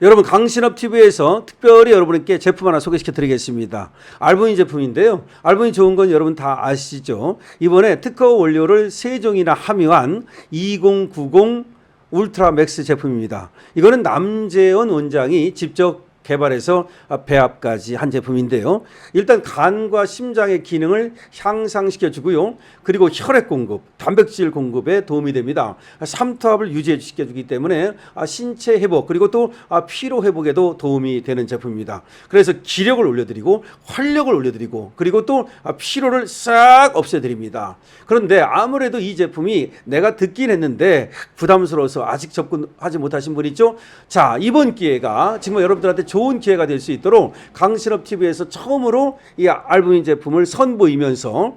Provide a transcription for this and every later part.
여러분 강신업TV에서 특별히 여러분께 제품 하나 소개시켜 드리겠습니다. 알부인 제품인데요. 알부인 좋은 건 여러분 다 아시죠? 이번에 특허 원료를 3종이나 함유한 2090 울트라 맥스 제품입니다. 이거는 남재원 원장이 직접 개발해서 배합까지 한 제품인데요. 일단 간과 심장의 기능을 향상시켜 주고요. 그리고 혈액 공급, 단백질 공급에 도움이 됩니다. 삼투압을 유지시켜 주기 때문에 신체 회복 그리고 또 피로 회복에도 도움이 되는 제품입니다. 그래서 기력을 올려드리고 활력을 올려드리고 그리고 또 피로를 싹 없애드립니다. 그런데 아무래도 이 제품이 내가 듣긴 했는데 부담스러워서 아직 접근하지 못하신 분 있죠? 자, 이번 기회가 정말 여러분들한테 좋은 기회가 될 수 있도록 강신업TV에서 처음으로 이 알부민 제품을 선보이면서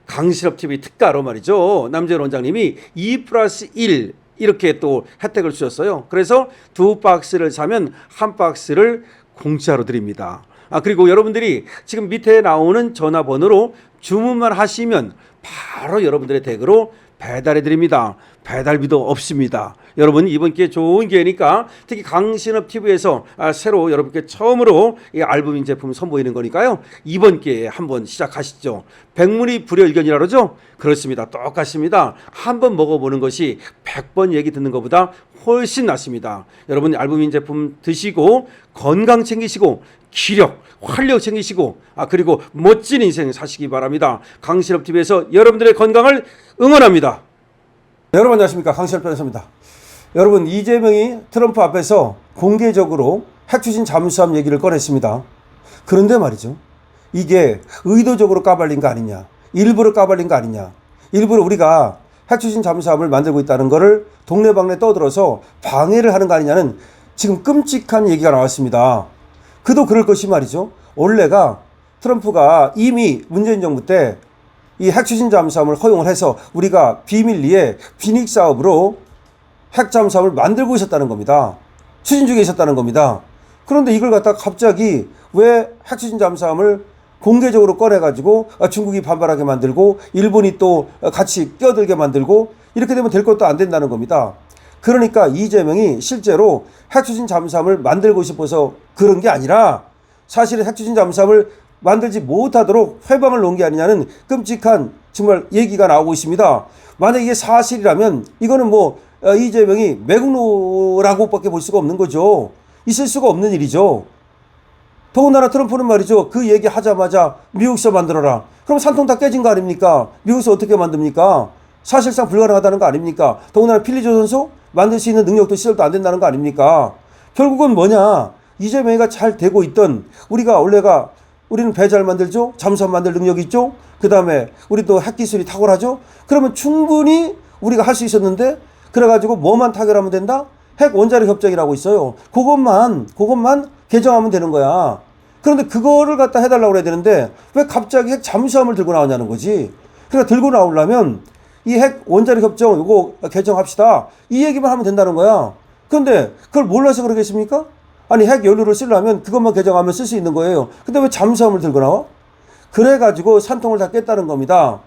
강신업TV 특가로 말이죠. 남재원 원장님이 2+1 이렇게 또 혜택을 주셨어요. 그래서 2박스를 사면 1박스를 공짜로 드립니다. 그리고 여러분들이 지금 밑에 나오는 전화번호로 주문만 하시면 바로 여러분들의 댁으로 배달해 드립니다. 배달비도 없습니다. 여러분 이번 기회 좋은 기회니까 특히 강신업TV에서 새로 여러분께 처음으로 이 알부민 제품 선보이는 거니까요. 이번 기회에 한번 시작하시죠. 백문이 불여일견이라 그러죠? 그렇습니다. 똑같습니다. 한번 먹어보는 것이 100번 얘기 듣는 것보다 훨씬 낫습니다. 여러분 알부민 제품 드시고 건강 챙기시고 기력, 활력 챙기시고 그리고 멋진 인생 사시기 바랍니다. 강신업TV에서 여러분들의 건강을 응원합니다. 여러분 안녕하십니까, 강신업 변호사입니다. 여러분 이재명이 트럼프 앞에서 공개적으로 핵추진 잠수함 얘기를 꺼냈습니다. 그런데 말이죠, 이게 의도적으로 까발린 거 아니냐, 일부러 까발린 거 아니냐, 일부러 우리가 핵추진 잠수함을 만들고 있다는 거를 동네방네 떠들어서 방해를 하는 거 아니냐는 지금 끔찍한 얘기가 나왔습니다. 그도 그럴 것이 말이죠, 원래가 트럼프가 이미 문재인 정부 때 이 핵추진 잠수함을 허용을 해서 우리가 비밀리에 비닉 사업으로 핵 잠수함을 만들고 있었다는 겁니다. 추진 중에 있었다는 겁니다. 그런데 이걸 갖다가 갑자기 왜 핵추진 잠수함을 공개적으로 꺼내가지고 중국이 반발하게 만들고 일본이 또 같이 끼어들게 만들고 이렇게 되면 될 것도 안 된다는 겁니다. 그러니까 이재명이 실제로 핵추진 잠수함을 만들고 싶어서 그런 게 아니라 사실은 핵추진 잠수함을 만들지 못하도록 회방을 놓은 게 아니냐는 끔찍한 정말 얘기가 나오고 있습니다. 만약 이게 사실이라면 이거는 이재명이 매국노라고 밖에 볼 수가 없는 거죠. 있을 수가 없는 일이죠. 더군다나 트럼프는 말이죠, 그 얘기 하자마자 미국서 만들어라. 그럼 산통 다 깨진 거 아닙니까? 미국서 어떻게 만듭니까? 사실상 불가능하다는 거 아닙니까? 더군다나 필리조선소 만들 수 있는 능력도 시설도 안 된다는 거 아닙니까? 결국은 뭐냐, 이재명이가 잘 되고 있던 우리는 배 잘 만들죠? 잠수함 만들 능력이 있죠? 그 다음에 우리 또 핵기술이 탁월하죠? 그러면 충분히 우리가 할 수 있었는데 그래가지고 뭐만 타결하면 된다? 핵 원자력 협정이라고 있어요. 그것만 개정하면 되는 거야. 그런데 그거를 갖다 해달라고 그래야 되는데 왜 갑자기 핵 잠수함을 들고 나오냐는 거지. 그러니까 들고 나오려면 이 핵 원자력 협정 이거 개정합시다, 이 얘기만 하면 된다는 거야. 그런데 그걸 몰라서 그러겠습니까? 아니 핵 연료를 쓰려면 그것만 개정하면 쓸 수 있는 거예요. 근데 왜 잠수함을 들고 나와? 그래가지고 산통을 다 깼다는 겁니다.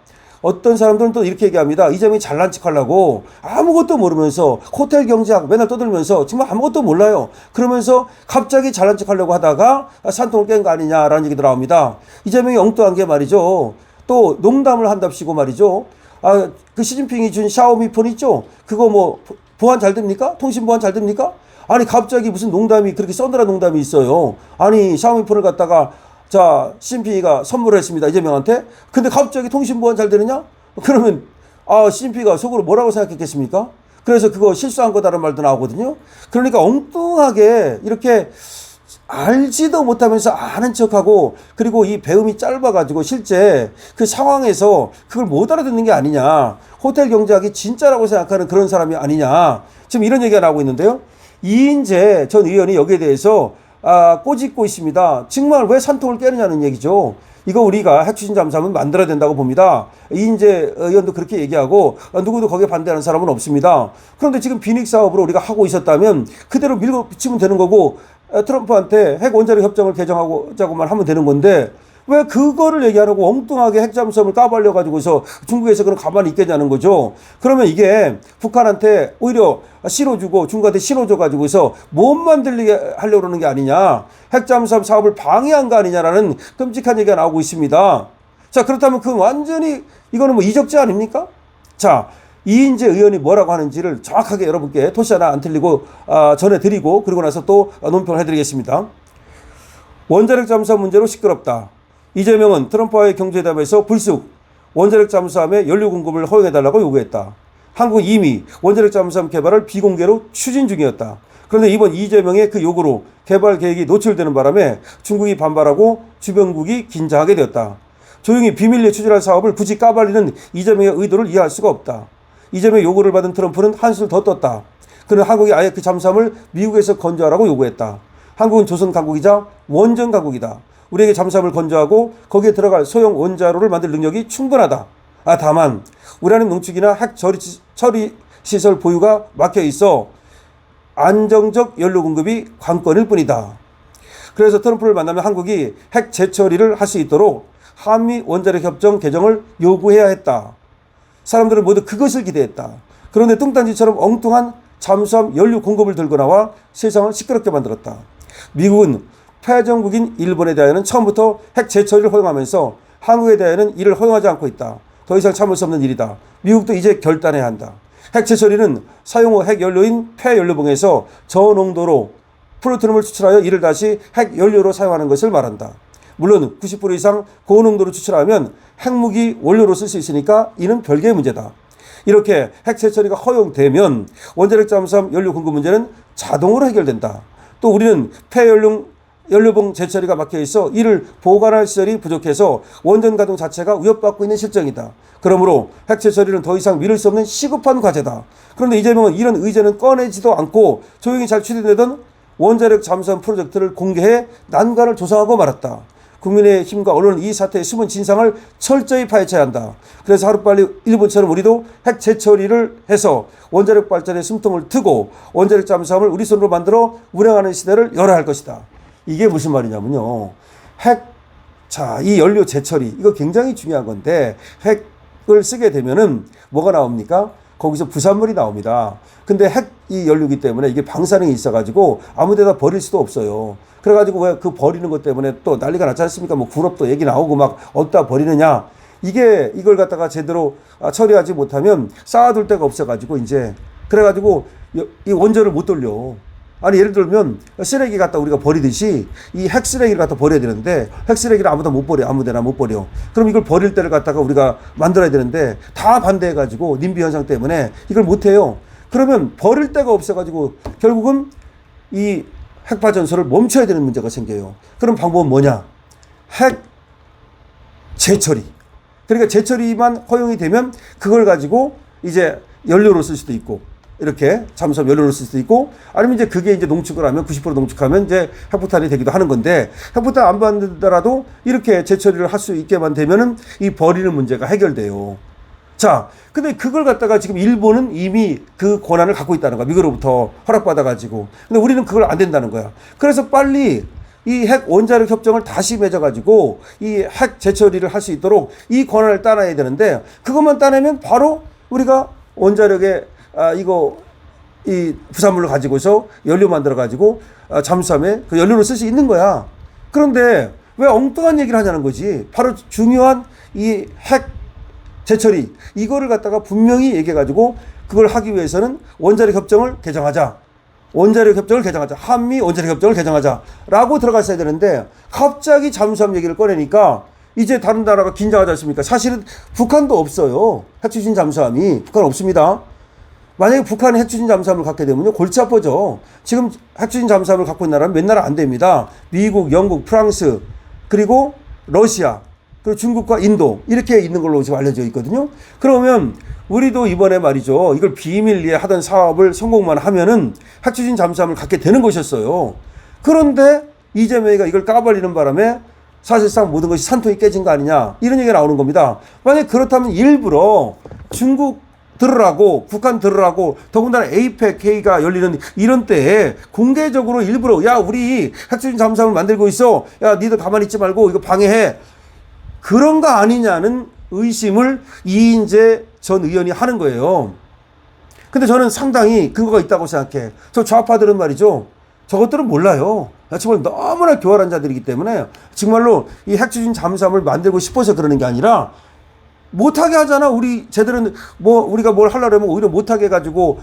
어떤 사람들은 또 이렇게 얘기합니다. 이재명이 잘난 척하려고 아무것도 모르면서 호텔 경제학 맨날 떠들면서 정말 아무것도 몰라요. 그러면서 갑자기 잘난 척하려고 하다가 산통을 깬 거 아니냐라는 얘기도 나옵니다. 이재명이 엉뚱한 게 말이죠, 또 농담을 한답시고 말이죠, 그 시진핑이 준 샤오미 폰 있죠? 그거 보안 잘 됩니까? 통신 보안 잘 됩니까? 아니 갑자기 무슨 농담이, 그렇게 써늘한 농담이 있어요. 아니 샤오미 폰을 갖다가 시진핑이가 선물을 했습니다, 이재명한테. 근데 갑자기 통신 보안 잘 되느냐? 그러면 시진핑이가 속으로 뭐라고 생각했겠습니까? 그래서 그거 실수한 거다라는 말도 나오거든요. 그러니까 엉뚱하게 이렇게 알지도 못하면서 아는 척하고, 그리고 이 배움이 짧아가지고 실제 그 상황에서 그걸 못 알아듣는 게 아니냐, 호텔 경제학이 진짜라고 생각하는 그런 사람이 아니냐, 지금 이런 얘기가 나오고 있는데요. 이인재 전 의원이 여기에 대해서 꼬집고 있습니다. 정말 왜 산통을 깨느냐는 얘기죠. 이거 우리가 핵추진 잠수함은 만들어야 된다고 봅니다. 이인재 의원도 그렇게 얘기하고 누구도 거기에 반대하는 사람은 없습니다. 그런데 지금 비닉 사업으로 우리가 하고 있었다면 그대로 밀고 붙이면 되는 거고 트럼프한테 핵 원자력 협정을 개정하자고만 하면 되는 건데 왜 그거를 얘기하라고 엉뚱하게 핵잠수함을 까발려가지고서 중국에서 그럼 가만히 있겠냐는 거죠. 그러면 이게 북한한테 오히려 실어주고 중국한테 실어줘가지고서 못 만들게 하려고 그러는 게 아니냐. 핵잠수함 사업을 방해한 거 아니냐라는 끔찍한 얘기가 나오고 있습니다. 자, 그렇다면 그 완전히 이거는 뭐 이적지 아닙니까? 자, 이인재 의원이 뭐라고 하는지를 정확하게 여러분께 토시 하나 안 틀리고 전해드리고 그리고 나서 또 논평을 해드리겠습니다. 원자력 잠수함 문제로 시끄럽다. 이재명은 트럼프와의 경제회담에서 불쑥 원자력 잠수함의 연료 공급을 허용해달라고 요구했다. 한국은 이미 원자력 잠수함 개발을 비공개로 추진 중이었다. 그런데 이번 이재명의 그 요구로 개발 계획이 노출되는 바람에 중국이 반발하고 주변국이 긴장하게 되었다. 조용히 비밀리에 추진할 사업을 굳이 까발리는 이재명의 의도를 이해할 수가 없다. 이재명의 요구를 받은 트럼프는 한술 더 떴다. 그는 한국이 아예 그 잠수함을 미국에서 건조하라고 요구했다. 한국은 조선 강국이자 원전 강국이다. 우리에게 잠수함을 건조하고 거기에 들어갈 소형 원자로를 만들 능력이 충분하다. 다만 우라늄 농축이나 핵 처리 시설 보유가 막혀 있어 안정적 연료 공급이 관건일 뿐이다. 그래서 트럼프를 만나면 한국이 핵 재처리를 할 수 있도록 한미 원자력 협정 개정을 요구해야 했다. 사람들은 모두 그것을 기대했다. 그런데 뚱딴지처럼 엉뚱한 잠수함 연료 공급을 들고 나와 세상을 시끄럽게 만들었다. 미국은 패전국인 일본에 대하여는 처음부터 핵 재처리를 허용하면서 한국에 대하여는 이를 허용하지 않고 있다. 더 이상 참을 수 없는 일이다. 미국도 이제 결단해야 한다. 핵 재처리는 사용 후 핵 연료인 폐연료봉에서 저농도로 플루토늄을 추출하여 이를 다시 핵 연료로 사용하는 것을 말한다. 물론 90% 이상 고농도로 추출하면 핵무기 원료로 쓸 수 있으니까 이는 별개의 문제다. 이렇게 핵 재처리가 허용되면 원자력 잠수함 연료 공급 문제는 자동으로 해결된다. 또 우리는 연료봉 재처리가 막혀 있어 이를 보관할 시설이 부족해서 원전 가동 자체가 위협받고 있는 실정이다. 그러므로 핵 재처리는 더 이상 미룰 수 없는 시급한 과제다. 그런데 이재명은 이런 의제는 꺼내지도 않고 조용히 잘 추진되던 원자력 잠수함 프로젝트를 공개해 난관을 조성하고 말았다. 국민의힘과 언론은 이 사태의 숨은 진상을 철저히 파헤쳐야 한다. 그래서 하루빨리 일본처럼 우리도 핵 재처리를 해서 원자력 발전에 숨통을 트고 원자력 잠수함을 우리 손으로 만들어 운행하는 시대를 열어야 할 것이다. 이게 무슨 말이냐면요. 이 연료 재처리, 이거 굉장히 중요한 건데, 핵을 쓰게 되면은 뭐가 나옵니까? 거기서 부산물이 나옵니다. 근데 핵이 연료이기 때문에 이게 방사능이 있어가지고 아무 데다 버릴 수도 없어요. 그래가지고 왜 그 버리는 것 때문에 또 난리가 났지 않습니까? 뭐 구럽도 얘기 나오고 막 어디다 버리느냐. 이걸 갖다가 제대로 처리하지 못하면 쌓아둘 데가 없어가지고 이제 그래가지고 이 원전을 못 돌려. 아니 예를 들면 쓰레기 갖다 우리가 버리듯이 이 핵 쓰레기를 갖다 버려야 되는데 핵 쓰레기를 아무데나 못 버려. 아무데나 못 버려. 그럼 이걸 버릴 때를 갖다가 우리가 만들어야 되는데 다 반대해가지고 님비 현상 때문에 이걸 못해요. 그러면 버릴 데가 없어가지고 결국은 이 핵발전소를 멈춰야 되는 문제가 생겨요. 그럼 방법은 뭐냐? 핵 재처리. 그러니까 재처리만 허용이 되면 그걸 가지고 이제 연료로 쓸 수도 있고 이렇게 잠수함 연료로 쓸 수도 있고 아니면 이제 그게 이제 농축을 하면 90% 농축하면 이제 핵폭탄이 되기도 하는 건데 핵폭탄 안 받는다라도 이렇게 재처리를 할 수 있게만 되면은 이 버리는 문제가 해결돼요. 자, 근데 그걸 갖다가 지금 일본은 이미 그 권한을 갖고 있다는 거야. 미국으로부터 허락받아가지고. 근데 우리는 그걸 안 된다는 거야. 그래서 빨리 이 핵 원자력 협정을 다시 맺어가지고 이 핵 재처리를 할 수 있도록 이 권한을 따놔야 되는데 그것만 따내면 바로 우리가 원자력에 이 부산물을 가지고서 연료 만들어가지고 잠수함에 그 연료를 쓸 수 있는 거야. 그런데 왜 엉뚱한 얘기를 하냐는 거지. 바로 중요한 이 핵 재처리 이거를 갖다가 분명히 얘기해가지고 그걸 하기 위해서는 원자력 협정을 개정하자. 한미 원자력 협정을 개정하자라고 들어갔어야 되는데 갑자기 잠수함 얘기를 꺼내니까 이제 다른 나라가 긴장하지 않습니까? 사실은 북한도 없어요. 핵추진 잠수함이. 북한 없습니다. 만약에 북한이 핵추진 잠수함을 갖게 되면요 골치 아파져. 지금 핵추진 잠수함을 갖고 있는 나라는 몇 나라 안 됩니다. 미국, 영국, 프랑스, 그리고 러시아, 그리고 중국과 인도 이렇게 있는 걸로 지금 알려져 있거든요. 그러면 우리도 이번에 말이죠. 이걸 비밀리에 하던 사업을 성공만 하면은 핵추진 잠수함을 갖게 되는 것이었어요. 그런데 이재명이가 이걸 까발리는 바람에 사실상 모든 것이 산통이 깨진 거 아니냐 이런 얘기가 나오는 겁니다. 만약 그렇다면 일부러 중국 들으라고 북한 들으라고 더군다나 APEC가 열리는 이런 때에 공개적으로 일부러 야 우리 핵추진 잠수함을 만들고 있어. 야 니들 가만히 있지 말고 이거 방해해. 그런 거 아니냐는 의심을 이인재 전 의원이 하는 거예요. 근데 저는 상당히 근거가 있다고 생각해. 저 좌파들은 말이죠. 저것들은 몰라요. 정말 너무나 교활한 자들이기 때문에 정말로 이 핵추진 잠수함을 만들고 싶어서 그러는 게 아니라 못하게 하잖아. 우리 쟤들은 뭐 우리가 뭘 하려면 오히려 못하게 해가지고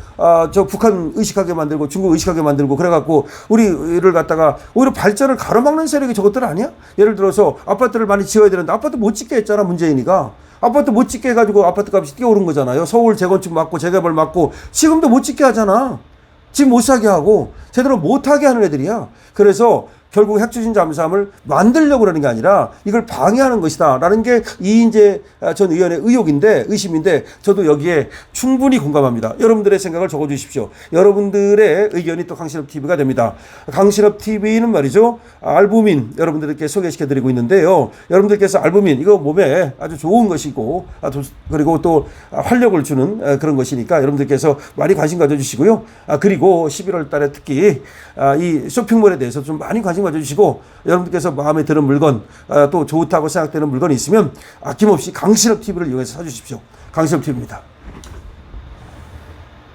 저 북한 의식하게 만들고 중국 의식하게 만들고 그래갖고 우리를 갖다가 오히려 발전을 가로막는 세력이 저것들 아니야? 예를 들어서 아파트를 많이 지어야 되는데 아파트 못 짓게 했잖아, 문재인이가. 아파트 못 짓게 해가지고 아파트 값이 뛰어오른 거잖아요. 서울 재건축 막고 재개발 막고 지금도 못 짓게 하잖아. 집 못 사게 하고 제대로 못하게 하는 애들이야. 그래서 결국 핵추진 잠수함을 만들려고 그러는 게 아니라 이걸 방해하는 것이다 라는 게 이인재 전 의원의 의심인데 저도 여기에 충분히 공감합니다. 여러분들의 생각을 적어주십시오. 여러분들의 의견이 또 강신업TV가 됩니다. 강신업TV는 말이죠, 알부민 여러분들께 소개시켜드리고 있는데요. 여러분들께서 알부민 이거 몸에 아주 좋은 것이고 그리고 또 활력을 주는 그런 것이니까 여러분들께서 많이 관심 가져주시고요. 그리고 11월 달에 특히 이 쇼핑몰에 대해서 좀 많이 관심 가져주시고 여러분들께서 마음에 드는 물건 또 좋다고 생각되는 물건이 있으면 아낌없이 강신업TV를 이용해서 사주십시오. 강신업TV입니다.